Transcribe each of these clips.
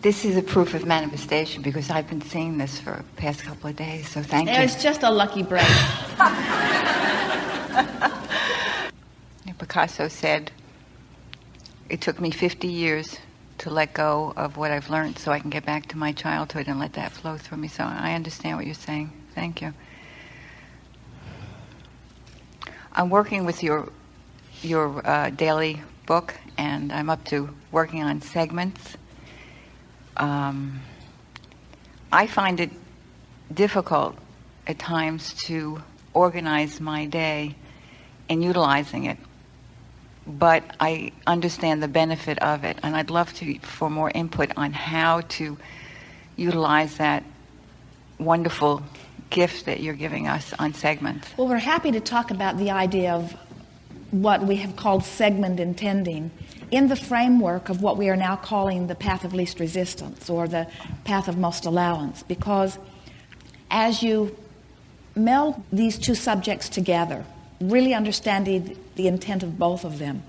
This is a proof of manifestation because I've been seeing this for the past couple of days, so thank you. It's just a lucky break. Picasso said, it took me 50 years to let go of what I've learned so I can get back to my childhood and let that flow through me. So I understand what you're saying. Thank you. I'm working with your daily book, and I'm up to working on segments. I find it difficult at times to organize my day in utilizing it, but I understand the benefit of it, and I'd love for more input on how to utilize that wonderful gift that you're giving us on segments. Well, we're happy to talk about the idea of what we have called segment intending in the framework of what we are now calling the path of least resistance, or the path of most allowance, because as you meld these two subjects together, really understanding the intent of both of them,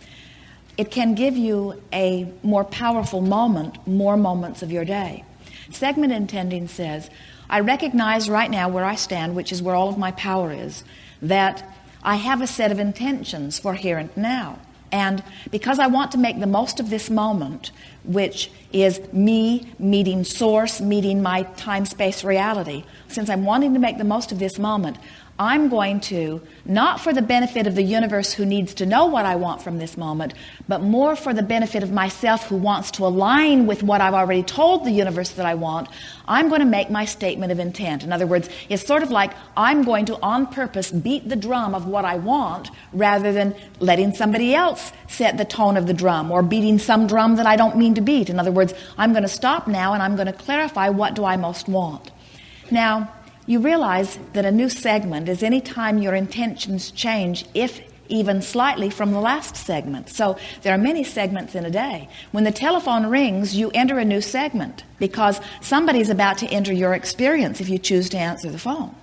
it can give you a more powerful moment, more moments of your day. Segment intending says, I recognize right now where I stand, which is where all of my power is, that I have a set of intentions for here and now. And because I want to make the most of this moment, which is me meeting source, meeting my time-space reality, since I'm wanting to make the most of this moment, I'm going to, not for the benefit of the universe who needs to know what I want from this moment, but more for the benefit of myself who wants to align with what I've already told the universe that I want, I'm going to make my statement of intent. In other words, it's sort of like I'm going to, on purpose, beat the drum of what I want rather than letting somebody else set the tone of the drum or beating some drum that I don't mean to beat. In other words, I'm going to stop now and I'm going to clarify what do I most want. Now, you realize that a new segment is any time your intentions change, if even slightly, from the last segment. So there are many segments in a day. When the telephone rings, you enter a new segment because somebody's about to enter your experience if you choose to answer the phone.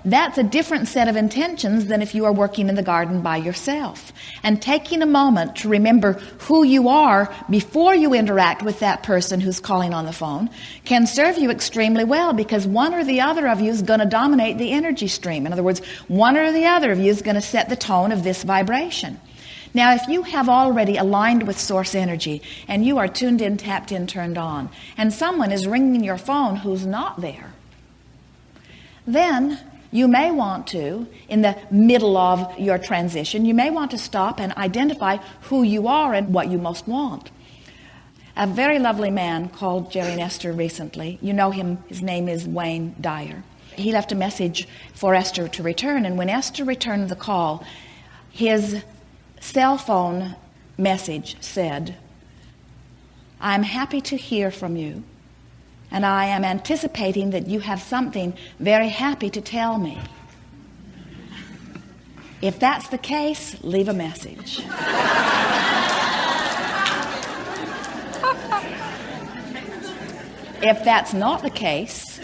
That's a different set of intentions than if you are working in the garden by yourself. And taking a moment to remember who you are before you interact with that person who's calling on the phone can serve you extremely well, because one or the other of you is going to dominate the energy stream. In other words, one or the other of you is going to set the tone of this vibration. Now, if you have already aligned with source energy and you are tuned in, tapped in, turned on, and someone is ringing your phone who's not there, then you may want to, in the middle of your transition, you may want to stop and identify who you are and what you most want. A very lovely man called Jerry and Esther recently. You know him. His name is Wayne Dyer. He left a message for Esther to return, and when Esther returned the call, his cell phone message said, I'm happy to hear from you, and I am anticipating that you have something very happy to tell me. If that's the case, leave a message. If that's not the case,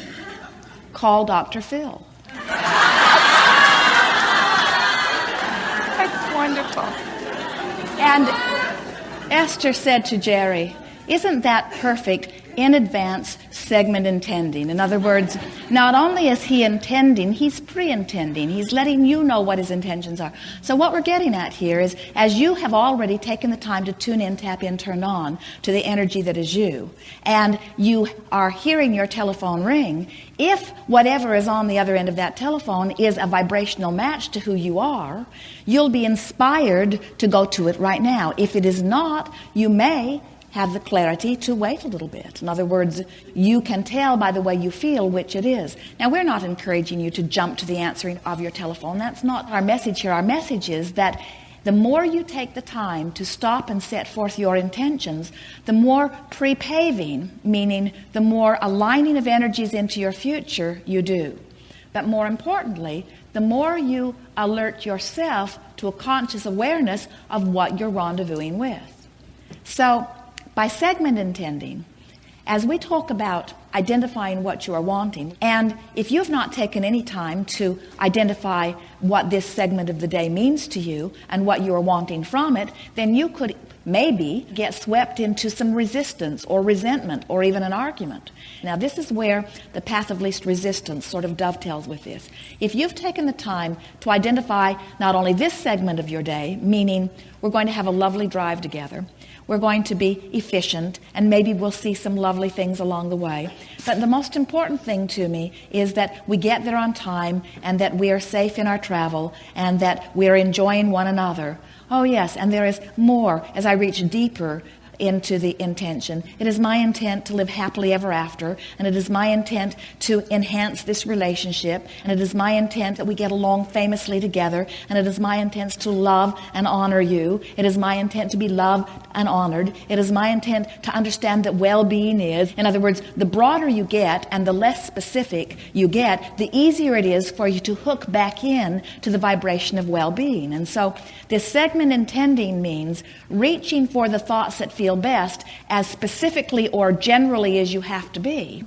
call Dr. Phil. That's wonderful. And Esther said to Jerry, isn't that perfect in advance segment intending? In other words, not only is he intending, he's pre-intending. He's letting you know what his intentions are. So what we're getting at here is, as you have already taken the time to tune in, tap in, turn on to the energy that is you, and you are hearing your telephone ring, if whatever is on the other end of that telephone is a vibrational match to who you are, you'll be inspired to go to it right now. If it is not, you may have the clarity to wait a little bit. In other words, you can tell by the way you feel which it is. Now, we're not encouraging you to jump to the answering of your telephone. That's not our message here. Our message is that the more you take the time to stop and set forth your intentions, the more pre-paving, meaning the more aligning of energies into your future you do. But more importantly, the more you alert yourself to a conscious awareness of what you're rendezvousing with. So, by segment intending, as we talk about identifying what you are wanting, and if you've not taken any time to identify what this segment of the day means to you and what you are wanting from it, then you could maybe get swept into some resistance or resentment or even an argument. Now, this is where the path of least resistance sort of dovetails with this. If you've taken the time to identify not only this segment of your day, meaning we're going to have a lovely drive together, we're going to be efficient, and maybe we'll see some lovely things along the way. But the most important thing to me is that we get there on time and that we are safe in our travel and that we are enjoying one another. Oh yes, and there is more as I reach deeper into the intention. It is my intent to live happily ever after, and it is my intent to enhance this relationship, and it is my intent that we get along famously together, and it is my intent to love and honor you. It is my intent to be loved and honored. It is my intent to understand that well-being is. In other words, the broader you get and the less specific you get, the easier it is for you to hook back in to the vibration of well-being. And so this segment intending means reaching for the thoughts that feel best as specifically or generally as you have to be.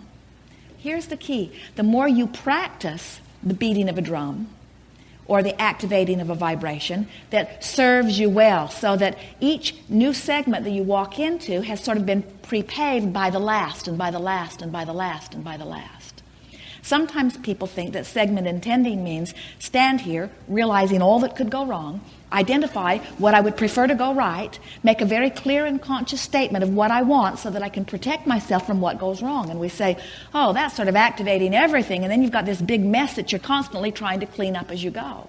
Here's the key. The more you practice the beating of a drum or the activating of a vibration that serves you well, so that each new segment that you walk into has sort of been pre-paved by the last and by the last and by the last and by the last. Sometimes people think that segment intending means stand here realizing all that could go wrong, identify what I would prefer to go right, make a very clear and conscious statement of what I want so that I can protect myself from what goes wrong. And we say, oh, that's sort of activating everything, and then you've got this big mess that you're constantly trying to clean up as you go.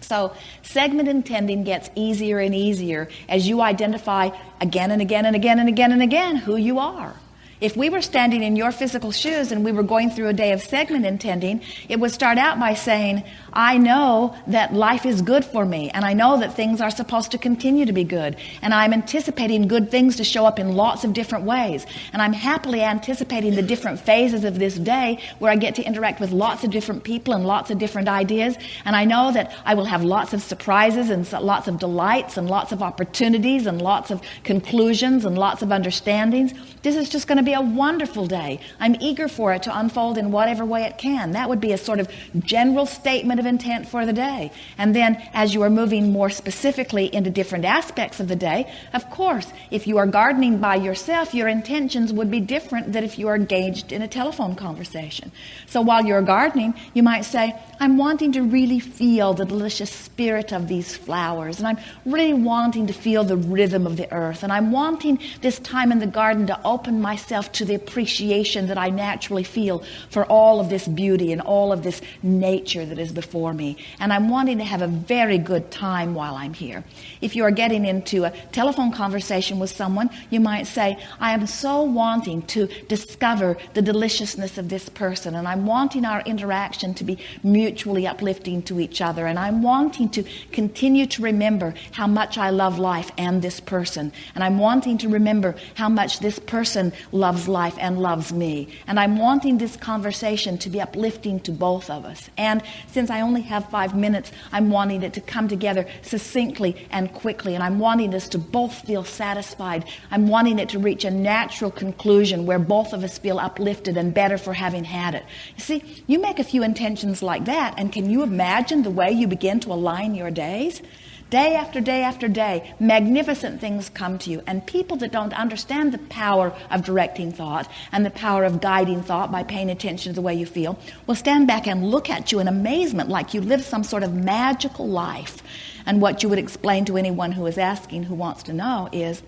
So segment intending gets easier and easier as you identify again and again and again and again and again who you are. If we were standing in your physical shoes and we were going through a day of segment intending, it would start out by saying, I know that life is good for me, and I know that things are supposed to continue to be good, and I'm anticipating good things to show up in lots of different ways, and I'm happily anticipating the different phases of this day where I get to interact with lots of different people and lots of different ideas, and I know that I will have lots of surprises and lots of delights and lots of opportunities and lots of conclusions and lots of understandings. This is just going to be a wonderful day. I'm eager for it to unfold in whatever way it can. That would be a sort of general statement of intent for the day. And then as you are moving more specifically into different aspects of the day, of course, if you are gardening by yourself, your intentions would be different than if you are engaged in a telephone conversation. So while you're gardening, you might say, I'm wanting to really feel the delicious spirit of these flowers, and I'm really wanting to feel the rhythm of the earth, and I'm wanting this time in the garden to open myself to the appreciation that I naturally feel for all of this beauty and all of this nature that is before me, and I'm wanting to have a very good time while I'm here. If you are getting into a telephone conversation with someone, you might say, I am so wanting to discover the deliciousness of this person, and I'm wanting our interaction to be mutually uplifting to each other, and I'm wanting to continue to remember how much I love life and this person, and I'm wanting to remember how much this person loves life and loves me, and I'm wanting this conversation to be uplifting to both of us. And since I only have 5 minutes, I'm wanting it to come together succinctly and quickly, and I'm wanting us to both feel satisfied. I'm wanting it to reach a natural conclusion where both of us feel uplifted and better for having had it. You see, you make a few intentions like that, and can you imagine the way you begin to align your days? Day after day after day, magnificent things come to you. And people that don't understand the power of directing thought and the power of guiding thought by paying attention to the way you feel will stand back and look at you in amazement like you live some sort of magical life. And what you would explain to anyone who is asking, who wants to know, is,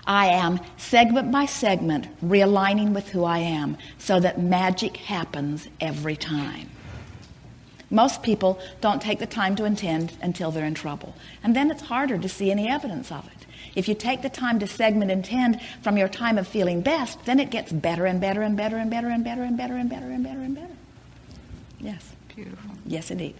I am segment by segment realigning with who I am so that magic happens every time. Most people don't take the time to intend until they're in trouble. And then it's harder to see any evidence of it. If you take the time to segment intend from your time of feeling best, then it gets better and better and better and better and better and better and better and better and better. Yes. Beautiful. Yes, indeed.